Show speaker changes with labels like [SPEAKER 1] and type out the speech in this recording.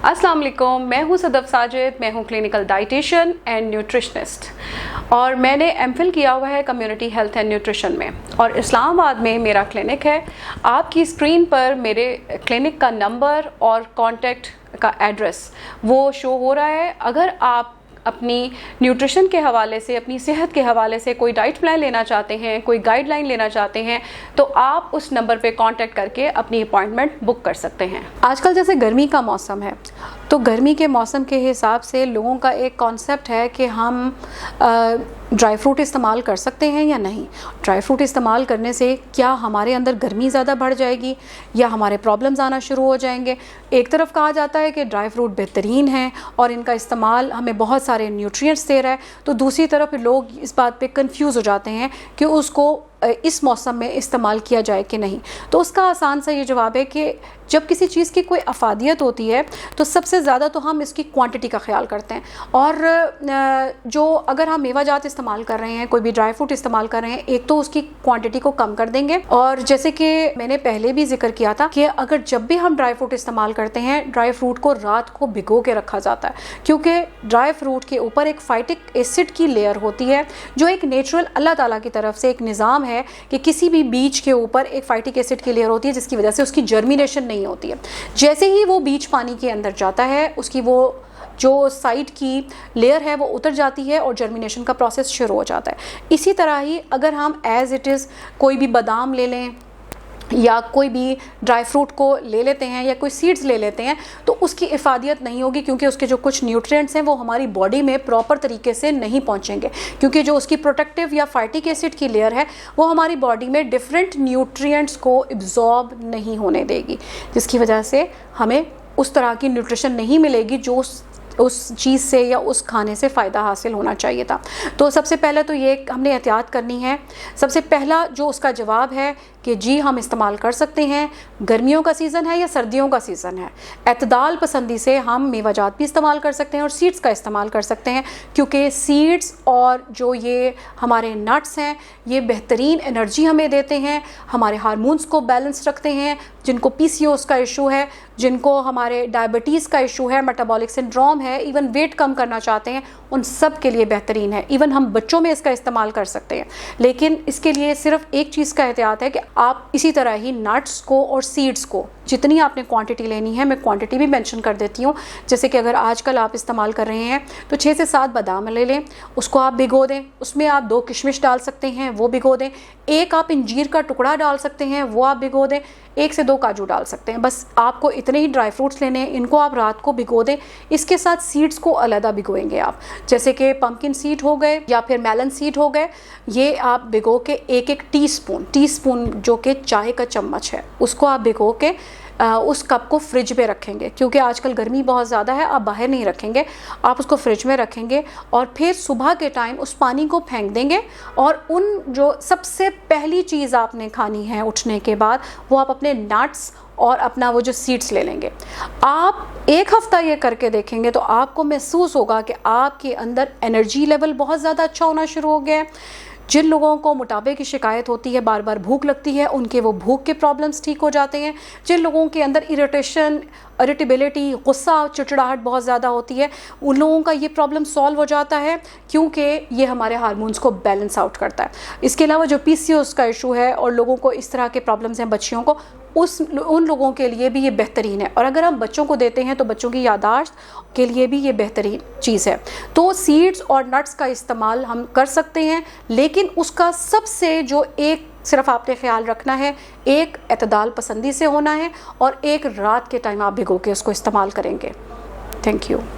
[SPEAKER 1] अस्सलाम वालेकुम, मैं हूं सदफ साजिद। मैं हूं क्लिनिकल डाइटिशियन एंड न्यूट्रिशनिस्ट और मैंने एमफिल किया हुआ है कम्युनिटी हेल्थ एंड न्यूट्रिशन में और इस्लामाबाद में मेरा क्लिनिक है। आपकी स्क्रीन पर मेरे क्लिनिक का नंबर और कॉन्टैक्ट का एड्रेस वो शो हो रहा है। अगर आप अपनी न्यूट्रिशन के हवाले से, अपनी सेहत के हवाले से कोई डाइट प्लान लेना चाहते हैं, कोई गाइडलाइन लेना चाहते हैं, तो आप उस नंबर पे कांटेक्ट करके अपनी अपॉइंटमेंट बुक कर सकते हैं। आजकल जैसे गर्मी का मौसम है, तो गर्मी के मौसम के हिसाब से लोगों का एक कॉन्सेप्ट है कि हम ड्राई फ्रूट इस्तेमाल कर सकते हैं या नहीं। ड्राई फ्रूट इस्तेमाल करने से क्या हमारे अंदर गर्मी ज़्यादा बढ़ जाएगी या हमारे प्रॉब्लम्स आना शुरू हो जाएंगे। एक तरफ कहा जाता है कि ड्राई फ्रूट बेहतरीन है और इनका इस्तेमाल हमें बहुत सारे न्यूट्रिएंट्स दे रहा है, तो दूसरी तरफ लोग इस बात पे कंफ्यूज हो जाते हैं कि उसको इस मौसम में इस्तेमाल किया जाए कि नहीं। तो उसका आसान सा ये जवाब है कि जब किसी चीज़ की कोई अफादियत होती है तो सबसे ज़्यादा तो हम इसकी क्वांटिटी का ख्याल करते हैं। और जो अगर हम मेवाजात इस्तेमाल कर रहे हैं, कोई भी ड्राई फ्रूट इस्तेमाल कर रहे हैं, एक तो उसकी क्वांटिटी को कम कर देंगे। और जैसे कि मैंने पहले भी जिक्र किया था कि अगर जब भी हम ड्राई फ्रूट इस्तेमाल करते हैं, ड्राई फ्रूट को रात को भिगो के रखा जाता है, क्योंकि ड्राई फ्रूट के ऊपर एक फाइटिक एसिड की लेयर होती है जो एक नेचुरल अल्लाह ताला की तरफ से एक निज़ाम है कि किसी भी बीज के ऊपर एक फाइटिक एसिड की लेयर होती है जिसकी वजह से उसकी जर्मिनेशन नहीं होती है। जैसे ही वो बीज पानी के अंदर जाता है, उसकी वो जो साइड की लेयर है वो उतर जाती है और जर्मिनेशन का प्रोसेस शुरू हो जाता है। इसी तरह ही अगर हम एज इट इज़ कोई भी बादाम ले लें या कोई भी ड्राई फ्रूट को ले लेते हैं या कोई सीड्स ले लेते हैं, तो उसकी इफादियत नहीं होगी, क्योंकि उसके जो कुछ न्यूट्रिएंट्स हैं वो हमारी बॉडी में प्रॉपर तरीके से नहीं पहुंचेंगे, क्योंकि जो उसकी प्रोटेक्टिव या फाइटिक एसिड की लेयर है वो हमारी बॉडी में डिफरेंट न्यूट्रिएंट्स को एब्जॉर्ब नहीं होने देगी, जिसकी वजह से हमें उस तरह की न्यूट्रिशन नहीं मिलेगी जो उस चीज़ से या उस खाने से फ़ायदा हासिल होना चाहिए था। तो सबसे पहले तो ये हमने एहतियात करनी है। सबसे पहला जो उसका जवाब है कि जी हम इस्तेमाल कर सकते हैं। गर्मियों का सीज़न है या सर्दियों का सीज़न है, एतदाल पसंदी से हम मेवाजात भी इस्तेमाल कर सकते हैं और सीड्स का इस्तेमाल कर सकते हैं, क्योंकि सीड्स और जो ये हमारे नट्स हैं ये बेहतरीन एनर्जी हमें देते हैं, हमारे हार्मोन्स को बैलेंस रखते हैं। जिनको PCOS का इशू है, जिनको हमारे डायबिटीज़ का इशू है, मेटाबॉलिक सिंड्रोम है, इवन वेट कम करना चाहते हैं, उन सब के लिए बेहतरीन है। इवन हम बच्चों में इसका इस्तेमाल कर सकते हैं, लेकिन इसके लिए सिर्फ एक चीज़ का एहतियात है कि आप इसी तरह ही नट्स को और सीड्स को जितनी आपने क्वांटिटी लेनी है, मैं क्वांटिटी भी मेंशन कर देती हूँ। जैसे कि अगर आजकल आप इस्तेमाल कर रहे हैं तो 6 से 7 बादाम ले लें, उसको आप भिगो दें, उसमें आप 2 किशमिश डाल सकते हैं, वो भिगो दें, एक आप इंजीर का टुकड़ा डाल सकते हैं, वो आप भिगो दें, 1 से 2 काजू डाल सकते हैं। बस आपको इतने ही ड्राई फ्रूट्स लेने हैं, इनको आप रात को भिगो दें। इसके साथ सीड्स को अलहदा भिगोएंगे आप, जैसे कि पंपकिन सीड हो गए या फिर मेलन सीड हो गए, ये आप भिगो के 1-1 टीस्पून जो कि चाय का चम्मच है, उसको आप भिगो के उस कप को फ्रिज पे रखेंगे, क्योंकि आजकल गर्मी बहुत ज़्यादा है, आप बाहर नहीं रखेंगे, आप उसको फ्रिज में रखेंगे और फिर सुबह के टाइम उस पानी को फेंक देंगे। और उन जो सबसे पहली चीज़ आपने खानी है उठने के बाद, वो आप अपने नट्स और अपना वो जो सीड्स ले लेंगे। आप 1 हफ़्ता ये करके देखेंगे तो आपको महसूस होगा कि आपके अंदर एनर्जी लेवल बहुत ज़्यादा अच्छा होना शुरू हो गया है। जिन लोगों को मोटापे की शिकायत होती है, बार बार भूख लगती है, उनके वो भूख के प्रॉब्लम्स ठीक हो जाते हैं। जिन लोगों के अंदर इरिटेबिलिटी, गुस्सा, चिड़चिड़ाहट बहुत ज़्यादा होती है, उन लोगों का ये प्रॉब्लम सॉल्व हो जाता है, क्योंकि ये हमारे हार्मोन्स को बैलेंस आउट करता है। इसके अलावा जो PCOS का इशू है और लोगों को इस तरह के प्रॉब्लम्स हैं बच्चियों को, उन लोगों के लिए भी ये बेहतरीन है। और अगर हम बच्चों को देते हैं तो बच्चों की याददाश्त के लिए भी ये बेहतरीन चीज़ है। तो सीड्स और नट्स का इस्तेमाल हम कर सकते हैं, लेकिन उसका सबसे जो एक सिर्फ आपने ख्याल रखना है, एक एतदाल पसंदी से होना है और एक रात के टाइम आप भिगो के उसको इस्तेमाल करेंगे। Thank you.